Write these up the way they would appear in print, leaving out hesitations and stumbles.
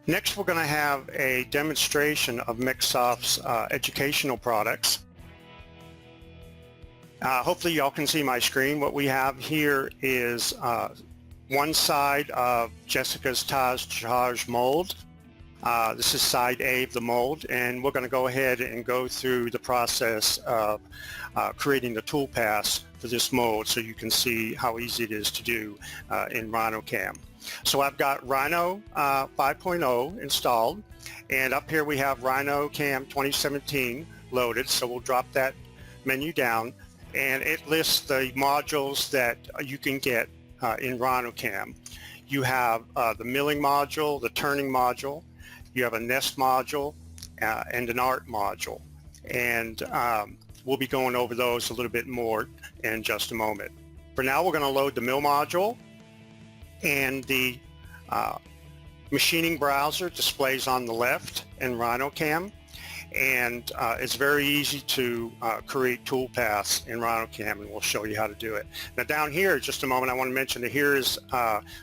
Next, we're going to have a demonstration of MecSoft's educational products. Hopefully y'all can see my screen. What we have here is one side of Jessica's Taj mold. This is side A of the mold, and we're going to go ahead and go through the process of creating the toolpaths for this mold so you can see how easy it is to do in RhinoCAM. So I've got Rhino 5.0 installed, and up here we have RhinoCAM 2017 loaded, so we'll drop that menu down, and it lists the modules that you can get in RhinoCAM. You have the milling module, the turning module, you have a nest module, and an art module, and we'll be going over those a little bit more in just a moment. For now, we're going to load the mill module, and the machining browser displays on the left in RhinoCAM, and it's very easy to create toolpaths in RhinoCAM, and we'll show you how to do it. Now down here, just a moment, I want to mention that here is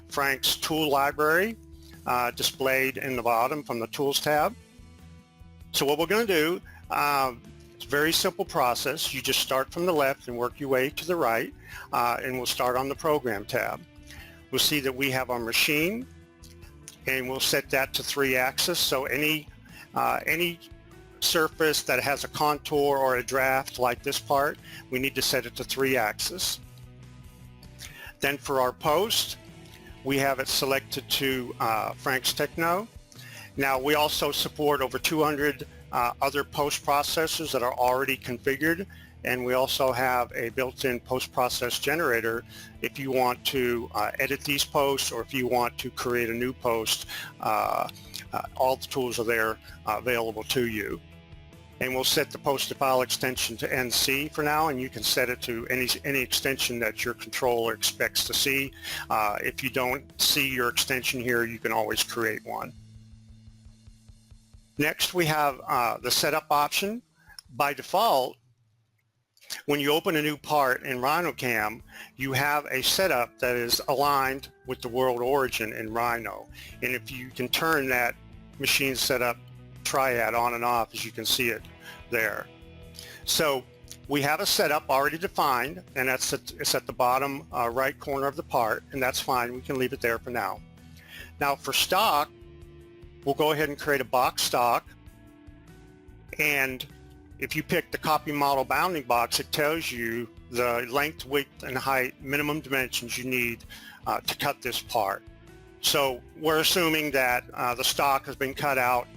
Frank's tool library displayed in the bottom from the Tools tab. So what we're going to do, it's a very simple process. You just start from the left and work your way to the right, and we'll start on the Program tab. We'll see that we have our machine, and we'll set that to 3-axis. So any surface that has a contour or a draft like this part, we need to set it to 3-axis. Then for our post, we have it selected to Frank's Techno. Now we also support over 200 other post processors that are already configured, and we also have a built-in post-process generator if you want to edit these posts, or if you want to create a new post. All the tools are there available to you. And we'll set the post-to-file extension to NC for now, and you can set it to any extension that your controller expects to see. If you don't see your extension here, you can always create one. Next, we have the setup option. By default, when you open a new part in RhinoCAM, you have a setup that is aligned with the world origin in Rhino. And if you can turn that machine setup triad on and off, as you can see it there. So we have a setup already defined, and it's at the bottom right corner of the part, and that's fine. We can leave it there for now. Now for stock, we'll go ahead and create a box stock, and if you pick the copy model bounding box, it tells you the length, width, and height minimum dimensions you need to cut this part. So we're assuming that the stock has been cut out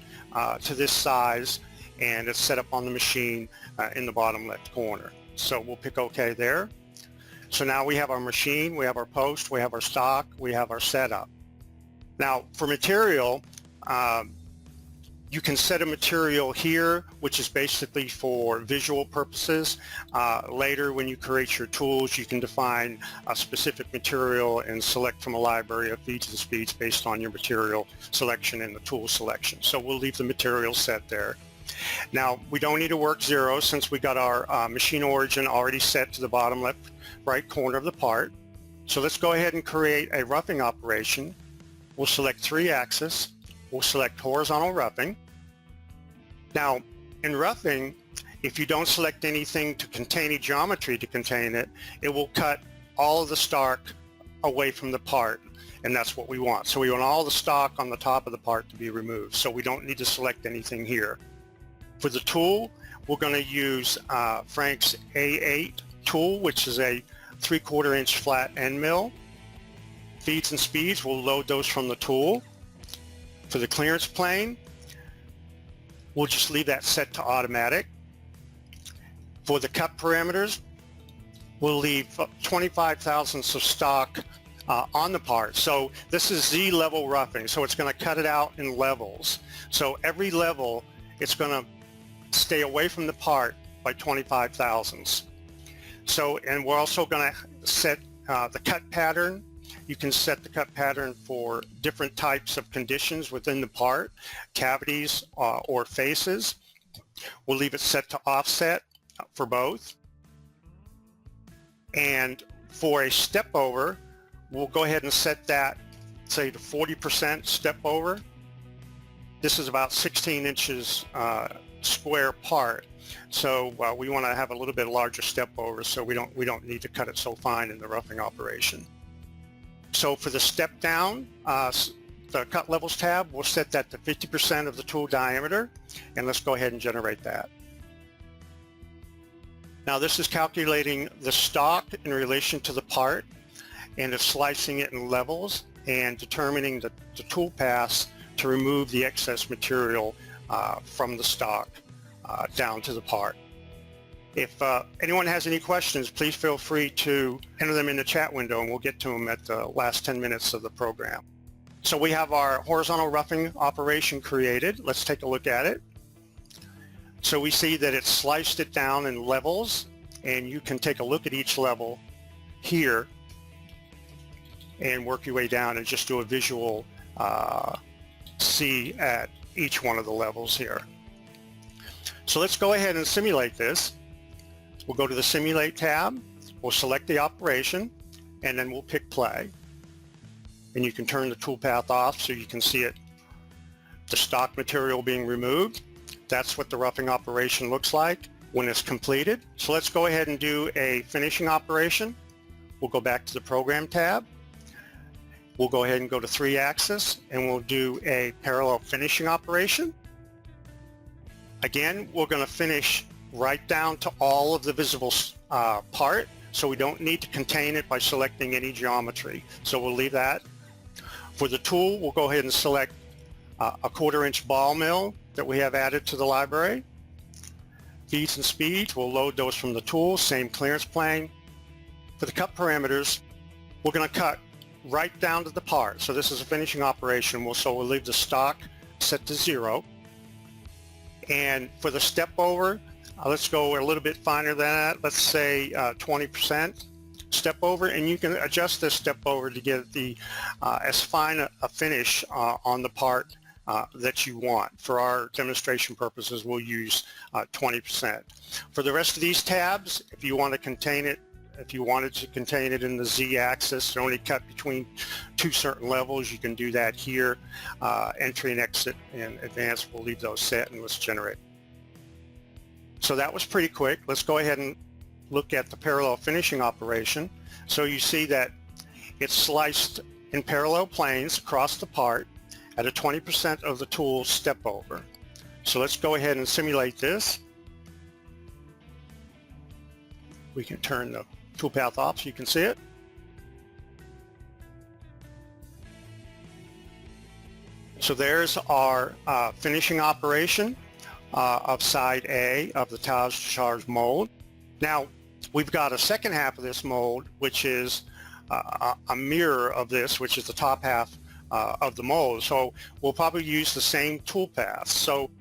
to this size, and it's set up on the machine in the bottom left corner. So we'll pick OK there. So now we have our machine, we have our post, we have our stock, we have our setup. Now for material, you can set a material here, which is basically for visual purposes. Later, when you create your tools, you can define a specific material and select from a library of feeds and speeds based on your material selection and the tool selection. So we'll leave the material set there. Now, we don't need to work 0 since we got our machine origin already set to the bottom left right corner of the part. So let's go ahead and create a roughing operation. We'll select 3-axis. We'll select horizontal roughing. Now, in roughing, if you don't select anything to contain any geometry to contain it, it will cut all of the stock away from the part, and that's what we want. So we want all the stock on the top of the part to be removed, so we don't need to select anything here. For the tool, we're going to use Frank's A8 tool, which is a 3/4 inch flat end mill. Feeds and speeds, we'll load those from the tool. For the clearance plane, we'll just leave that set to automatic. For the cut parameters, we'll leave 25 thousandths of stock on the part. So this is Z level roughing, so it's going to cut it out in levels. So every level, it's going to stay away from the part by 25 thousandths. So, and we're also going to set the cut pattern. You can set the cut pattern for different types of conditions within the part, cavities or faces. We'll leave it set to offset for both. And for a step over, we'll go ahead and set that, say, to 40% step over. This is about 16 inches square part. So we want to have a little bit larger step over, so we don't need to cut it so fine in the roughing operation. So for the step down, the cut levels tab, we'll set that to 50% of the tool diameter, and let's go ahead and generate that. Now this is calculating the stock in relation to the part, and it's slicing it in levels and determining the tool paths to remove the excess material from the stock down to the part. If anyone has any questions, please feel free to enter them in the chat window, and we'll get to them at the last 10 minutes of the program. So we have our horizontal roughing operation created. Let's take a look at it. So we see that it's sliced it down in levels, and you can take a look at each level here and work your way down and just do a visual see at each one of the levels here. So let's go ahead and simulate this. We'll go to the Simulate tab, we'll select the operation, and then we'll pick play. And you can turn the toolpath off so you can see it, the stock material being removed. That's what the roughing operation looks like when it's completed. So let's go ahead and do a finishing operation. We'll go back to the Program tab. We'll go ahead and go to 3-axis, and we'll do a parallel finishing operation. Again, we're going to finish right down to all of the visible part, so we don't need to contain it by selecting any geometry. So we'll leave that. For the tool, we'll go ahead and select a 1/4-inch ball mill that we have added to the library. Feeds and speeds, we'll load those from the tool, same clearance plane. For the cut parameters, we're going to cut right down to the part. So this is a finishing operation, so we'll leave the stock set to 0. And for the step over, let's go a little bit finer than that. Let's say 20% step over, and you can adjust this step over to get the as fine a finish on the part that you want. For our demonstration purposes, we'll use 20%. For the rest of these tabs, if you want to contain it, if you wanted to contain it in the Z-axis, to only cut between 2 certain levels, you can do that here. Entry and exit and advanced, we'll leave those set, and let's generate. So that was pretty quick. Let's go ahead and look at the parallel finishing operation. So you see that it's sliced in parallel planes across the part at a 20% of the tool step over. So let's go ahead and simulate this. We can turn the toolpath off so you can see it. So there's our finishing operation of side A of the tiles to charge mold. Now we've got a second half of this mold, which is a mirror of this, which is the top half of the mold. So we'll probably use the same toolpaths. So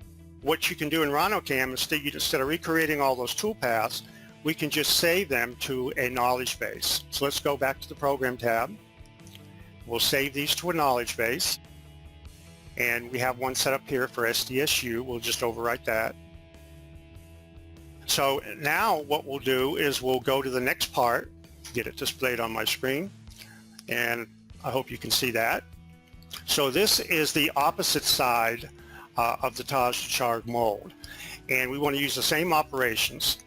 what you can do in RhinoCAM, instead of recreating all those toolpaths, we can just save them to a knowledge base. So let's go back to the Program tab. We'll save these to a knowledge base. And we have one set up here for SDSU. We'll just overwrite that. So now what we'll do is we'll go to the next part, get it displayed on my screen, and I hope you can see that. So this is the opposite side of the tiles to charge mold, and we want to use the same operations.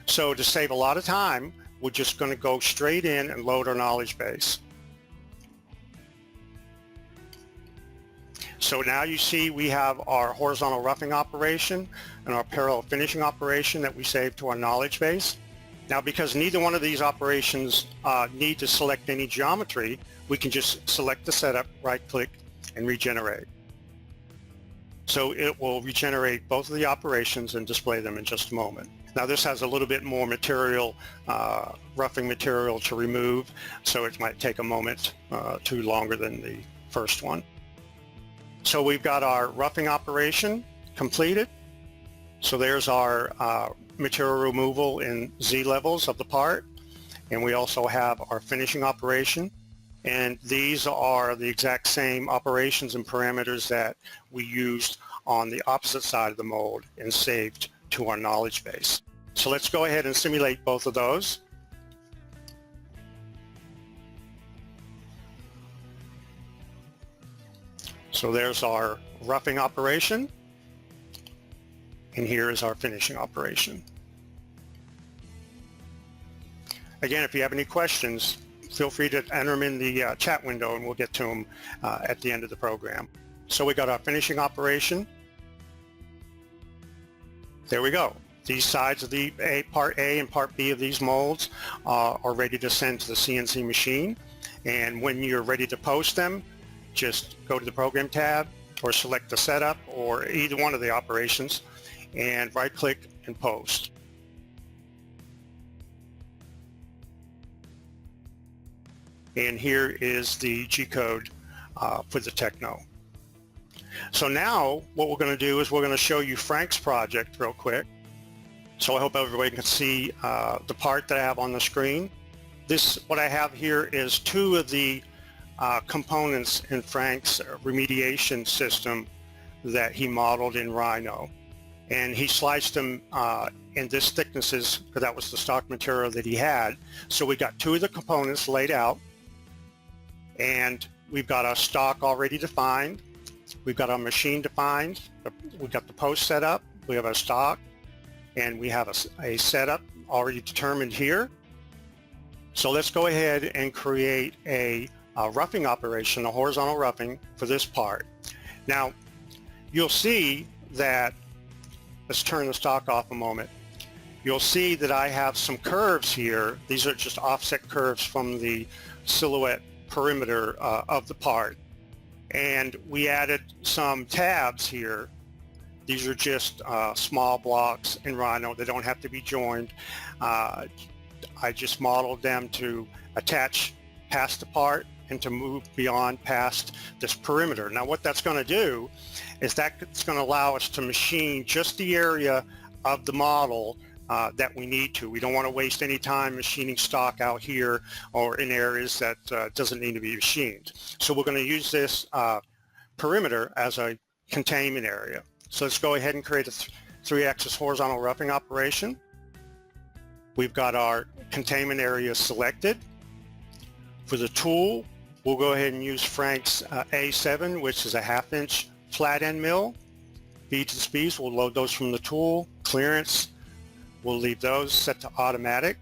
So to save a lot of time, we're just going to go straight in and load our knowledge base. So now you see we have our horizontal roughing operation and our parallel finishing operation that we saved to our knowledge base. Now because neither one of these operations need to select any geometry, we can just select the setup, right-click, and regenerate. So it will regenerate both of the operations and display them in just a moment. Now this has a little bit more material, roughing material to remove, so it might take a moment too longer than the first one. So we've got our roughing operation completed. So there's our material removal in Z levels of the part, and we also have our finishing operation. And these are the exact same operations and parameters that we used on the opposite side of the mold and saved to our knowledge base. So let's go ahead and simulate both of those. So there's our roughing operation, and here is our finishing operation. Again, if you have any questions, feel free to enter them in the chat window and we'll get to them at the end of the program. So we got our finishing operation. There we go. These sides of the part A and part B of these molds are ready to send to the CNC machine. And when you're ready to post them, just go to the Program tab or select the setup or either one of the operations and right-click and post. And here is the G-code for the Techno. So now what we're going to do is we're going to show you Frank's project real quick. So I hope everybody can see the part that I have on the screen. What I have here is two of the components in Frank's remediation system that he modeled in Rhino. And he sliced them in this thicknesses because that was the stock material that he had. So we got two of the components laid out, and we've got our stock already defined. We've got our machine defined. We've got the post set up. We have our stock, and we have a setup already determined here. So let's go ahead and create a roughing operation, a horizontal roughing for this part. Now, you'll see that, let's turn the stock off a moment. You'll see that I have some curves here. These are just offset curves from the silhouette perimeter of the part. And we added some tabs here. These are just small blocks in Rhino. They don't have to be joined. I just modeled them to attach past the part and to move beyond past this perimeter. Now what that's going to do is that's going to allow us to machine just the area of the model that we need to. We don't want to waste any time machining stock out here or in areas that doesn't need to be machined. So we're going to use this perimeter as a containment area. So let's go ahead and create a 3-axis horizontal roughing operation. We've got our containment area selected. For the tool, we'll go ahead and use Frank's A7, which is a 1/2-inch flat end mill. Beads and speeds, we'll load those from the tool. Clearance, we'll leave those set to automatic.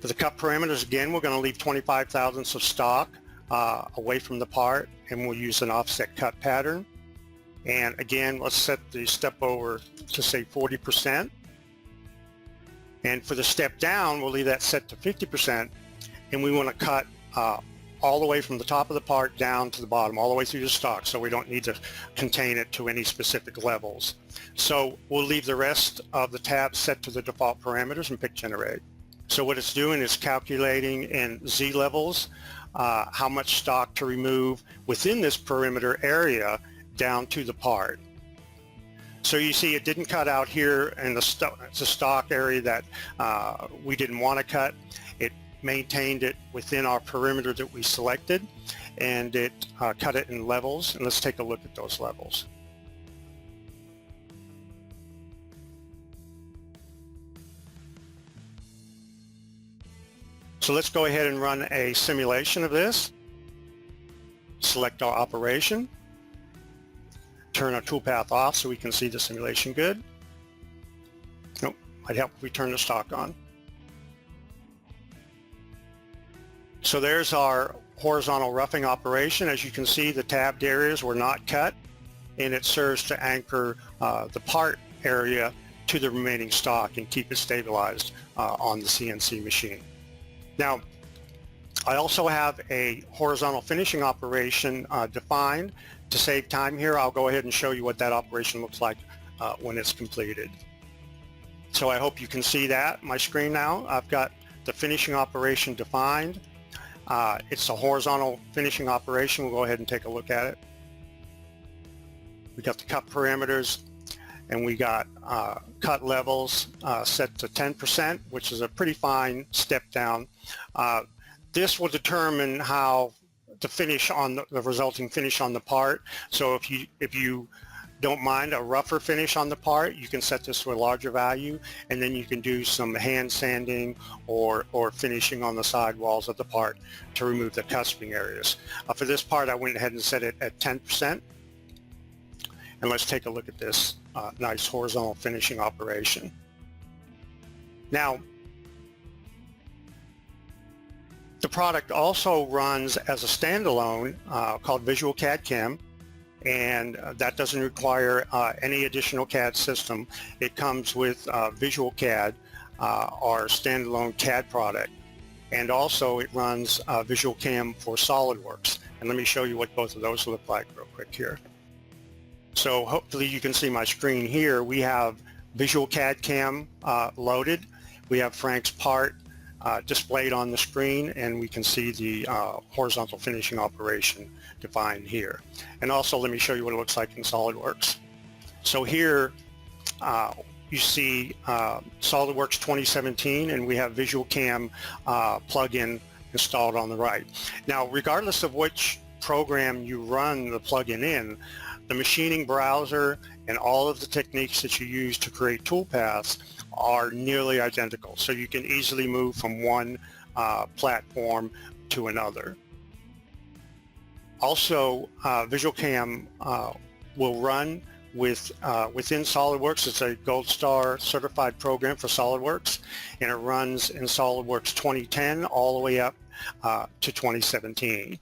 For the cut parameters, again, we're going to leave 25 thousandths of stock away from the part, and we'll use an offset cut pattern. And again, let's set the step over to say 40%. And for the step down, we'll leave that set to 50%. And we want to cut all the way from the top of the part down to the bottom, all the way through the stock, so we don't need to contain it to any specific levels. So we'll leave the rest of the tabs set to the default parameters and pick generate. So what it's doing is calculating in Z levels how much stock to remove within this perimeter area down to the part. So you see it didn't cut out here in the stock area that we didn't want to cut. It maintained it within our perimeter that we selected, and it cut it in levels. And let's take a look at those levels. So let's go ahead and run a simulation of this. Select our operation. Turn our toolpath off so we can see the simulation good. Nope, might help if we turn the stock on. So there's our horizontal roughing operation. As you can see, the tabbed areas were not cut, and it serves to anchor the part area to the remaining stock and keep it stabilized on the CNC machine. Now, I also have a horizontal finishing operation defined. To save time here, I'll go ahead and show you what that operation looks like when it's completed. So I hope you can see that, my screen now. I've got the finishing operation defined. It's a horizontal finishing operation. We'll go ahead and take a look at it. We got the cut parameters, and we got cut levels set to 10%, which is a pretty fine step down. This will determine how the finish on the resulting finish on the part. So if you don't mind a rougher finish on the part, you can set this to a larger value, and then you can do some hand sanding or finishing on the side walls of the part to remove the cusping areas. For this part, I went ahead and set it at 10%. And let's take a look at this nice horizontal finishing operation. Now, the product also runs as a standalone called VisualCADCAM, and that doesn't require any additional CAD system. It comes with VisualCAD, our standalone CAD product, and also it runs VisualCAM for SolidWorks. And let me show you what both of those look like real quick here. So hopefully you can see my screen here. We have VisualCADCAM loaded. We have Frank's part displayed on the screen, and we can see the horizontal finishing operation defined here. And also let me show you what it looks like in SolidWorks. So here you see SolidWorks 2017, and we have VisualCAM plugin installed on the right. Now, regardless of which program you run the plugin in, the machining browser and all of the techniques that you use to create toolpaths are nearly identical. So you can easily move from one platform to another. Also, VisualCAM will run within SolidWorks. It's a Gold Star certified program for SolidWorks, and it runs in SolidWorks 2010 all the way up to 2017.